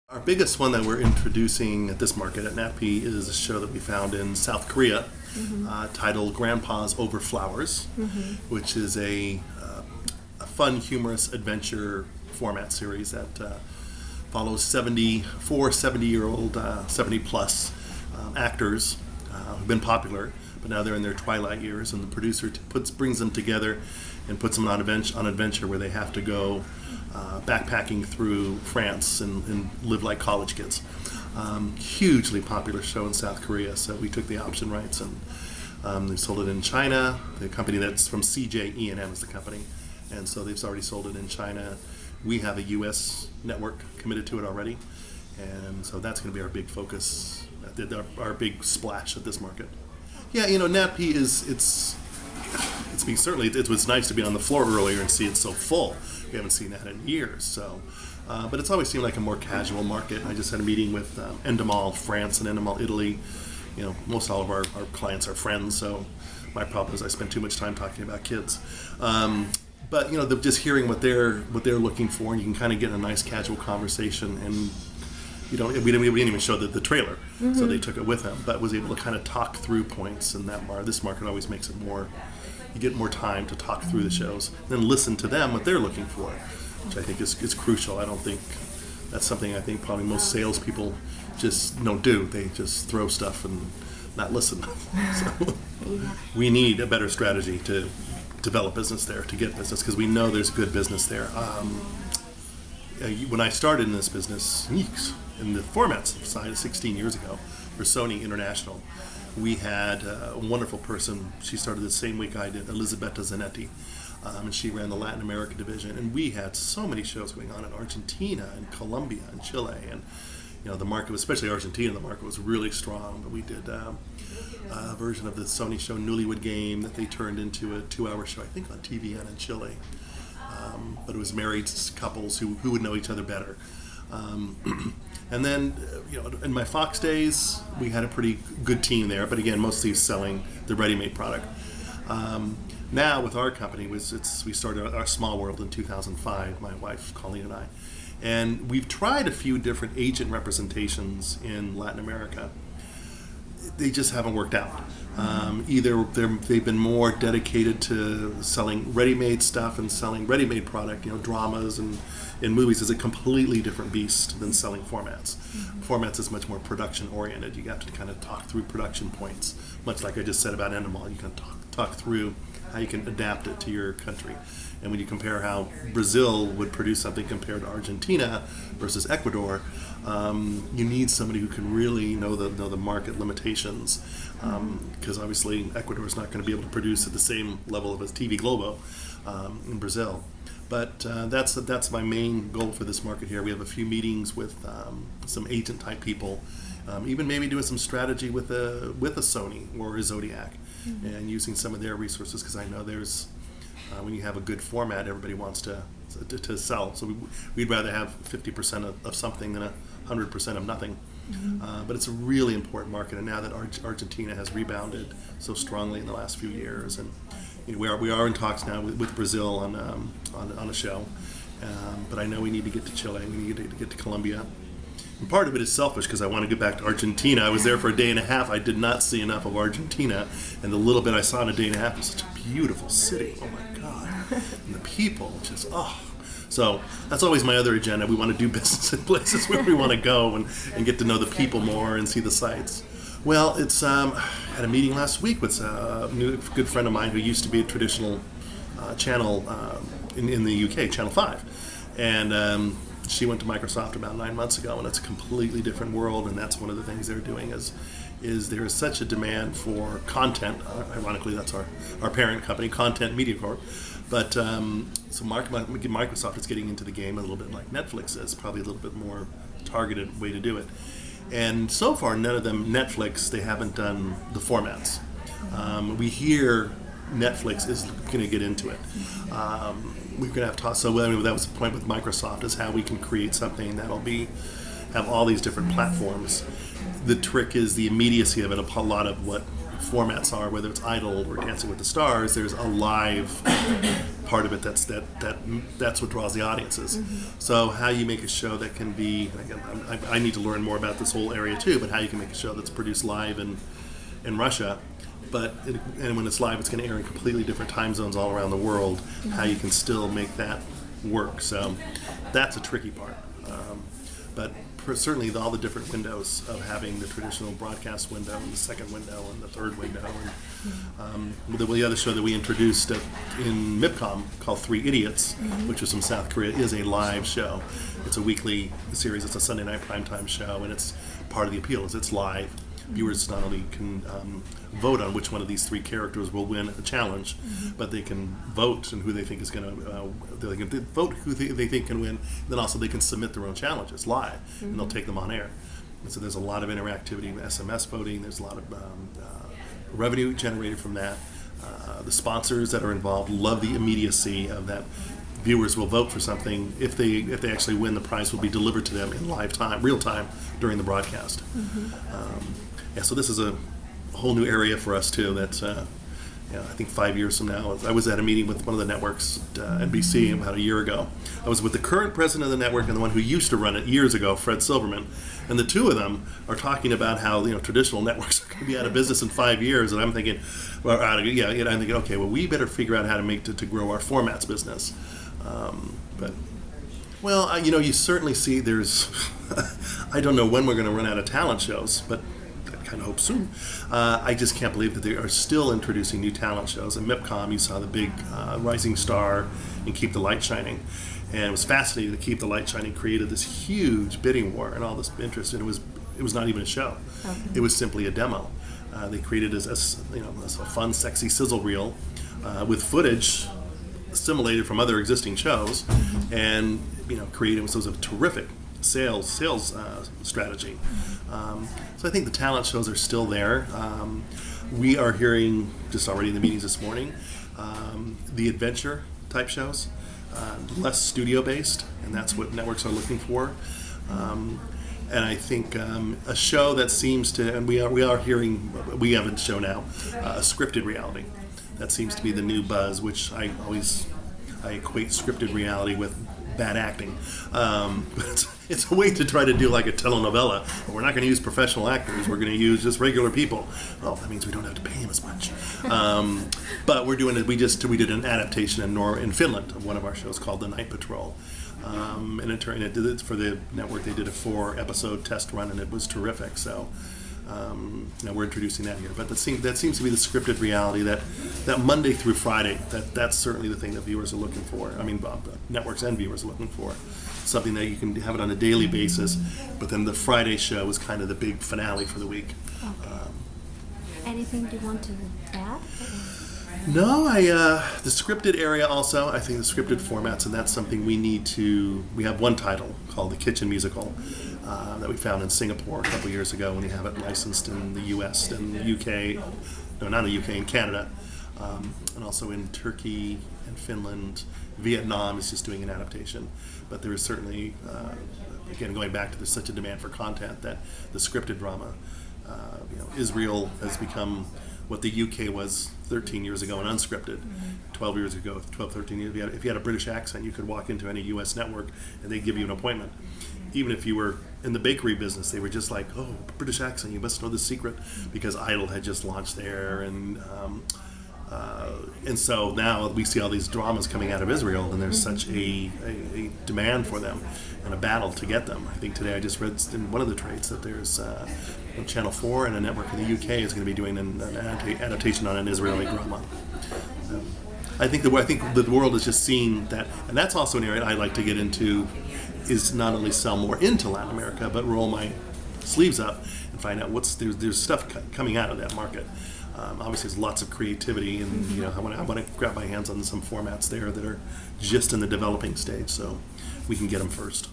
Our biggest one that we're introducing at this market at NatP is a show that we found in South Korea titled Grandpa's Over Flowers, which is a fun, humorous adventure format series that follows 70-year-old, 70 plus actors who've been popular, but now they're in their twilight years, and the producer brings them together and puts them on an adventure where they have to go backpacking through France and live like college kids. Hugely popular show in South Korea, so we took the option rights and they sold it in China. The company that's from CJ E&M is the company, and so they've already sold it in China. We have a U.S. network committed to it already, and so that's going to be our big focus, our big splash at this market. Yeah, NatP it was nice to be on the floor earlier and see it so full. We haven't seen that in years, so. But it's always seemed like a more casual market. I just had a meeting with Endemol France and Endemol Italy. Most all of our clients are friends, so my problem is I spend too much time talking about kids. But just hearing what they're looking for, and you can kind of get a nice casual conversation. And we didn't even show the trailer, so they took it with them, but was able to kind of talk through points. And this market always makes it more. You get more time to talk through the shows, then listen to them what they're looking for, which I think is crucial. I don't think that's something I think probably most salespeople just don't do. They just throw stuff and not listen. So we need a better strategy to develop business there, to get business, because we know there's good business there. When I started in this business, in the formats side 16 years ago for Sony International, we had a wonderful person. She started the same week I did, Elisabetta Zanetti, and she ran the Latin America division. And we had so many shows going on in Argentina and Colombia and Chile, and the market, especially Argentina, the market was really strong. But we did a version of the Sony show Newlywed Game that they turned into a 2-hour show, I think, on TVN in Chile. But it was married couples who would know each other better. And then, in my Fox days, we had a pretty good team there, but again, mostly selling the ready-made product. Now, with our company, we started our small world in 2005, my wife, Colleen, and I. And we've tried a few different agent representations in Latin America. They just haven't worked out. Either they've been more dedicated to selling ready-made stuff and selling ready-made product. Dramas and movies is a completely different beast than selling formats. Formats is much more production-oriented. You have to kind of talk through production points, much like I just said about Endemol. You can talk through how you can adapt it to your country. And when you compare how Brazil would produce something compared to Argentina versus Ecuador, you need somebody who can really know the market limitations, because obviously Ecuador is not going to be able to produce at the same level of a TV Globo in Brazil. But that's my main goal for this market here. We have a few meetings with some agent type people, even maybe doing some strategy with a Sony or a Zodiac, and using some of their resources, because I know there's when you have a good format, everybody wants to sell. So we'd rather have 50% of something than 100% of nothing. But it's a really important market, and now that Argentina has rebounded so strongly in the last few years, and we are in talks now with Brazil on a show. But I know we need to get to Chile, we need to get to Colombia. And part of it is selfish, because I want to get back to Argentina. I was there for a day and a half. I did not see enough of Argentina, and the little bit I saw in a day and a half was such a beautiful city. Oh my God. And the people, just, So that's always my other agenda. We want to do business in places where we want to go and get to know the people more and see the sights. Well, it's I had a meeting last week with a good friend of mine who used to be a traditional channel in the UK, Channel 5. And she went to Microsoft about 9 months ago, and it's a completely different world, and that's one of the things they're doing is there is such a demand for content. Ironically, that's our parent company, Content Media Corp. But so Microsoft is getting into the game a little bit like Netflix is, probably a little bit more targeted way to do it. And so far, none of them, Netflix, they haven't done the formats. We hear Netflix is going to get into it. We're going to have to talk. So that was the point with Microsoft, is how we can create something that'll have all these different platforms. The trick is the immediacy of it. A lot of what formats are, whether it's Idol or Dancing with the Stars, there's a live part of it that's what draws the audiences. So how you make a show that can be, again, I need to learn more about this whole area too, but how you can make a show that's produced live in Russia, and when it's live, it's going to air in completely different time zones all around the world. How you can still make that work. So that's a tricky part. But certainly all the different windows of having the traditional broadcast window and the second window and the third window. And the other show that we introduced in MIPCOM called Three Idiots, which was from South Korea, is a live show. It's a weekly series. It's a Sunday night primetime show, and it's part of the appeal is it's live. Viewers not only can vote on which one of these three characters will win a challenge, but they can vote and who they think is going to. They can vote who they think can win. Then also they can submit their own challenges live, and they'll take them on air. And so there's a lot of interactivity, SMS voting. There's a lot of revenue generated from that. The sponsors that are involved love the immediacy of that. Viewers will vote for something. If they actually win, the prize will be delivered to them in live time, real time during the broadcast. So this is a whole new area for us too. That's I think 5 years from now. I was at a meeting with one of the networks, NBC, about a year ago. I was with the current president of the network and the one who used to run it years ago, Fred Silverman, and the two of them are talking about how traditional networks are going to be out of business in 5 years. And I'm thinking, I'm thinking, okay, well, we better figure out how to make to grow our formats business. You certainly see there's, I don't know when we're going to run out of talent shows, but I kind of hope soon. I just can't believe that they are still introducing new talent shows. At MIPCOM, you saw the big Rising Star and Keep the Light Shining. And it was fascinating to Keep the Light Shining created this huge bidding war and all this interest, and it was not even a show. Okay. It was simply a demo. They created as a fun, sexy sizzle reel with footage assimilated from other existing shows, and created was a terrific sales strategy. So I think the talent shows are still there. We are hearing just already in the meetings this morning the adventure type shows, less studio based, and that's what networks are looking for. And I think a show that seems to, and we are hearing, we have a show now, a scripted reality. That seems to be the new buzz, which I equate scripted reality with bad acting. But it's a way to try to do like a telenovela. We're not going to use professional actors. We're going to use just regular people. Well, that means we don't have to pay them as much. But we're doing it. We did an adaptation in Finland of one of our shows called The Night Patrol. And it did it for the network. They did a 4-episode test run, and it was terrific. So. We're introducing that here, but that seems to be the scripted reality that Monday through Friday. That's certainly the thing that viewers are looking for. I mean, networks and viewers are looking for something that you can have it on a daily basis. But then the Friday show is kind of the big finale for the week. Okay. Anything you want to add? No, the scripted area also. I think the scripted formats, and that's something we need to. We have one title called The Kitchen Musical. That we found in Singapore a couple years ago, when we have it licensed in the U.S. and the U.K. No, not in the U.K. in Canada, and also in Turkey and Finland. Vietnam is just doing an adaptation, but there is certainly, again, going back to there's such a demand for content that the scripted drama, Israel has become what the UK was 13 years ago and unscripted. 12 years ago, 13 years, if you had a British accent, you could walk into any US network and they'd give you an appointment. Even if you were in the bakery business, they were just like, oh, British accent, you must know the secret, because Idol had just launched there. And so now we see all these dramas coming out of Israel, and there's such a demand for them and a battle to get them. I think today I just read in one of the trades that there's Channel 4 and a network in the UK is going to be doing an adaptation on an Israeli drama. I think the world has just seen that, and that's also an area I like to get into, is not only sell more into Latin America, but roll my sleeves up and find out there's stuff coming out of that market. Obviously, there's lots of creativity, and I want to grab my hands on some formats there that are just in the developing stage, so we can get them first.